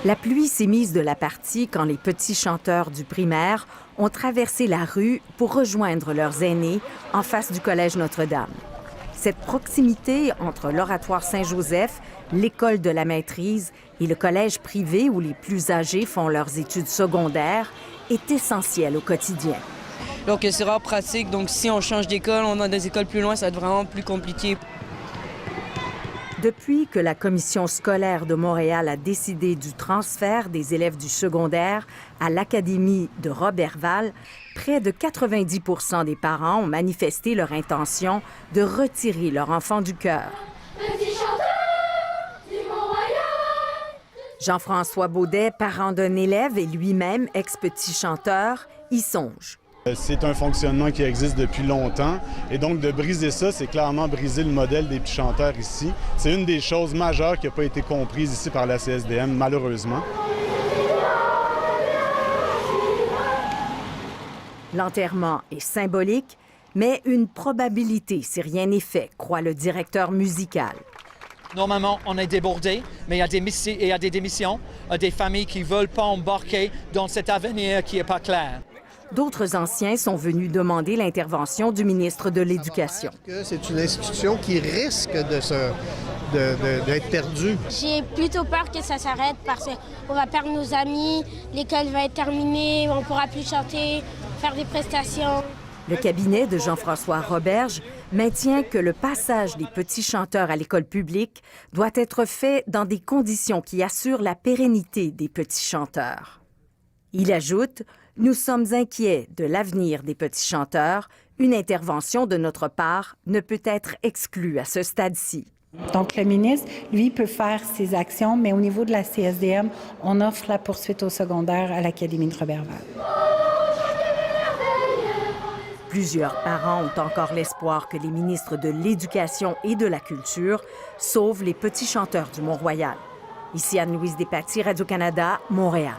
La pluie s'est mise de la partie quand les petits chanteurs du primaire ont traversé la rue pour rejoindre leurs aînés en face du Collège Notre-Dame. Cette proximité entre l'Oratoire Saint-Joseph, l'école de la maîtrise et le collège privé où les plus âgés font leurs études secondaires est essentielle au quotidien. Donc c'est rare pratique, donc si on change d'école, on a des écoles plus loin, ça va être vraiment plus compliqué. Depuis que la Commission scolaire de Montréal a décidé du transfert des élèves du secondaire à l'Académie de Roberval, près de 90 % des parents ont manifesté leur intention de retirer leur enfant du chœur. Jean-François Baudet, parent d'un élève et lui-même ex-petit chanteur, y songe. C'est un fonctionnement qui existe depuis longtemps et donc de briser ça, c'est clairement briser le modèle des petits chanteurs ici. C'est une des choses majeures qui n'a pas été comprise ici par la CSDM, malheureusement. L'enterrement est symbolique, mais une probabilité si rien n'est fait, croit le directeur musical. Normalement, on est débordé, mais il y a des démissions, des familles qui ne veulent pas embarquer dans cet avenir qui n'est pas clair. D'autres anciens sont venus demander l'intervention du ministre de l'Éducation. C'est une institution qui risque d'être perdue. J'ai plutôt peur que ça s'arrête parce qu'on va perdre nos amis, l'école va être terminée, on ne pourra plus chanter, faire des prestations. Le cabinet de Jean-François Roberge maintient que le passage des petits chanteurs à l'école publique doit être fait dans des conditions qui assurent la pérennité des petits chanteurs. Il ajoute: « Nous sommes inquiets de l'avenir des petits chanteurs. Une intervention de notre part ne peut être exclue à ce stade-ci. » Donc, le ministre, lui, peut faire ses actions, mais au niveau de la CSDM, on offre la poursuite au secondaire à l'Académie de Roberval. Plusieurs parents ont encore l'espoir que les ministres de l'Éducation et de la Culture sauvent les petits chanteurs du Mont-Royal. Ici Anne-Louise Despatie, Radio-Canada, Montréal.